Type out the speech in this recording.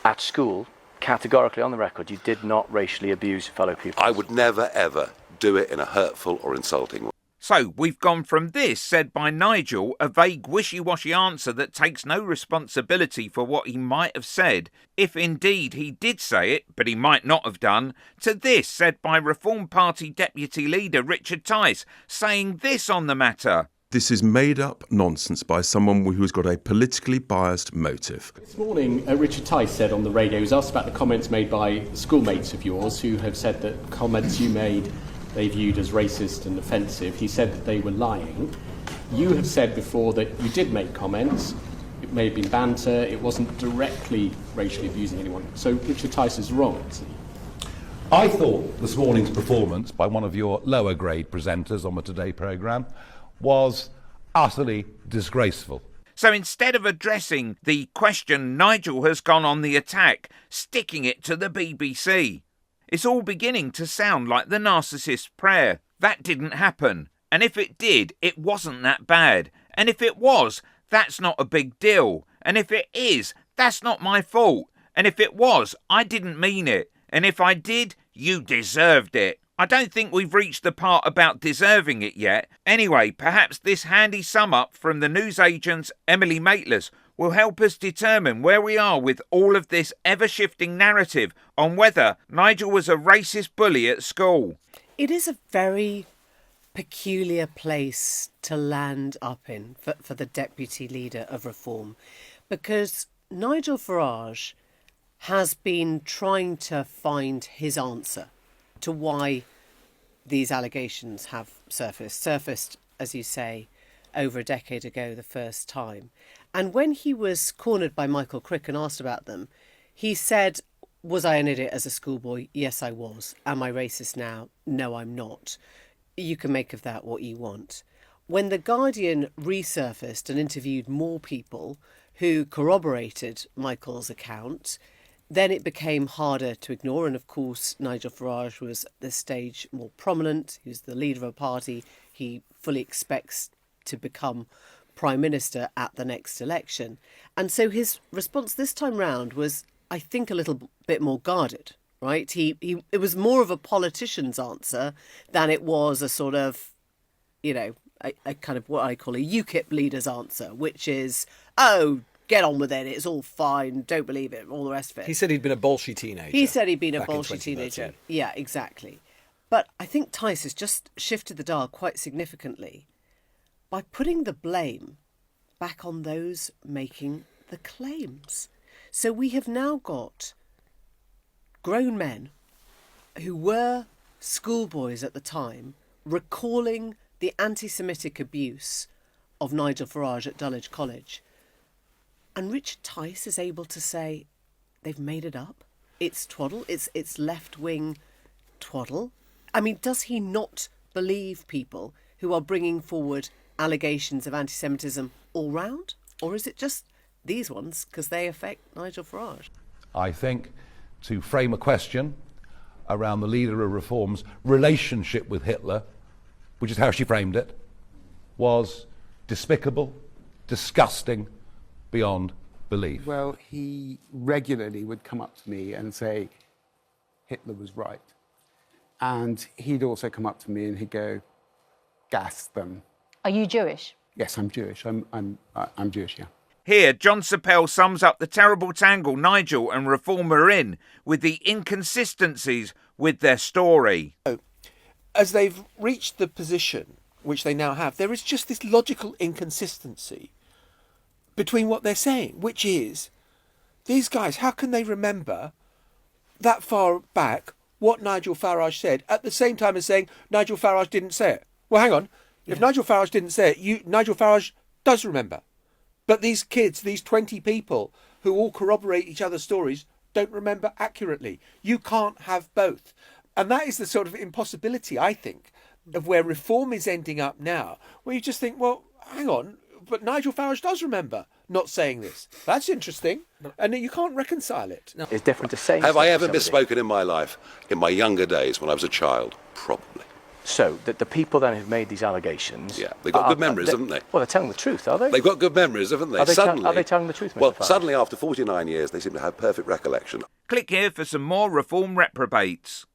at school, categorically on the record, you did not racially abuse fellow pupils. I would never, ever do it in a hurtful or insulting way. So we've gone from this, said by Nigel, a vague wishy-washy answer that takes no responsibility for what he might have said, if indeed he did say it, but he might not have done, to this, said by Reform Party Deputy Leader Richard Tice, saying this on the matter. This is made-up nonsense by someone who has got a politically biased motive. This morning, Richard Tice said on the radio, he was asked about the comments made by schoolmates of yours who have said that comments you made they viewed as racist and offensive. He said that they were lying. You have said before that you did make comments. It may have been banter. It wasn't directly racially abusing anyone. So Richard Tice is wrong, isn't he? I thought this morning's performance by one of your lower grade presenters on the Today programme was utterly disgraceful. So instead of addressing the question, Nigel has gone on the attack, sticking it to the BBC. It's all beginning to sound like the narcissist's prayer. That didn't happen. And if it did, it wasn't that bad. And if it was, that's not a big deal. And if it is, that's not my fault. And if it was, I didn't mean it. And if I did, you deserved it. I don't think we've reached the part about deserving it yet. Anyway, perhaps this handy sum up from the newsagent's Emily Maitlis will help us determine where we are with all of this ever-shifting narrative on whether Nigel was a racist bully at school. It is a very peculiar place to land up in for the Deputy Leader of Reform, because Nigel Farage has been trying to find his answer to why these allegations have surfaced, as you say, over a decade ago the first time. And when he was cornered by Michael Crick and asked about them, he said, was I an idiot as a schoolboy? Yes, I was. Am I racist now? No, I'm not. You can make of that what you want. When The Guardian resurfaced and interviewed more people who corroborated Michael's account, then it became harder to ignore. And of course, Nigel Farage was at this stage more prominent. He was the leader of a party. He fully expects to become Prime Minister at the next election. And so his response this time round was, I think, a little bit more guarded, right? It was more of a politician's answer than it was a sort of, you know, a kind of what I call a UKIP leader's answer, which is, oh, get on with it, it's all fine, don't believe it, all the rest of it. He said he'd been a Bolshie teenager. He said he'd been a Bolshie teenager. Yeah, exactly. But I think Tice has just shifted the dial quite significantly by putting the blame back on those making the claims. So we have now got grown men who were schoolboys at the time recalling the anti-Semitic abuse of Nigel Farage at Dulwich College. And Richard Tice is able to say, they've made it up. It's twaddle. It's left-wing twaddle. I mean, does he not believe people who are bringing forward allegations of anti-Semitism all round? Or is it just these ones because they affect Nigel Farage? I think to frame a question around the leader of Reform's relationship with Hitler, which is how she framed it, was despicable, disgusting, beyond belief. Well, he regularly would come up to me and say, Hitler was right. And he'd also come up to me and he'd go, gas them. Are you Jewish? Yes, I'm Jewish. I'm Jewish, yeah. Here, John Sapel sums up the terrible tangle Nigel and Reform are in with the inconsistencies with their story. As they've reached the position which they now have, there is just this logical inconsistency between what they're saying, which is, these guys, how can they remember that far back what Nigel Farage said at the same time as saying Nigel Farage didn't say it? Well, hang on. If Nigel Farage didn't say it, Nigel Farage does remember. But these kids, these 20 people who all corroborate each other's stories, don't remember accurately. You can't have both. And that is the sort of impossibility, I think, of where Reform is ending up now, where you just think, well, hang on, but Nigel Farage does remember not saying this. That's interesting. And you can't reconcile it. No. It's different to say. Have I ever misspoken in my life? In my younger days, when I was a child? Probably. So that the people then who've made these allegations... Yeah, they've got good memories, haven't they? Well, they're telling the truth, are they? They've got good memories, haven't they? Are they, Suddenly, are they telling the truth, Mr. Well, Farage? suddenly after 49 years, they seem to have perfect recollection. Click here for some more Reform reprobates.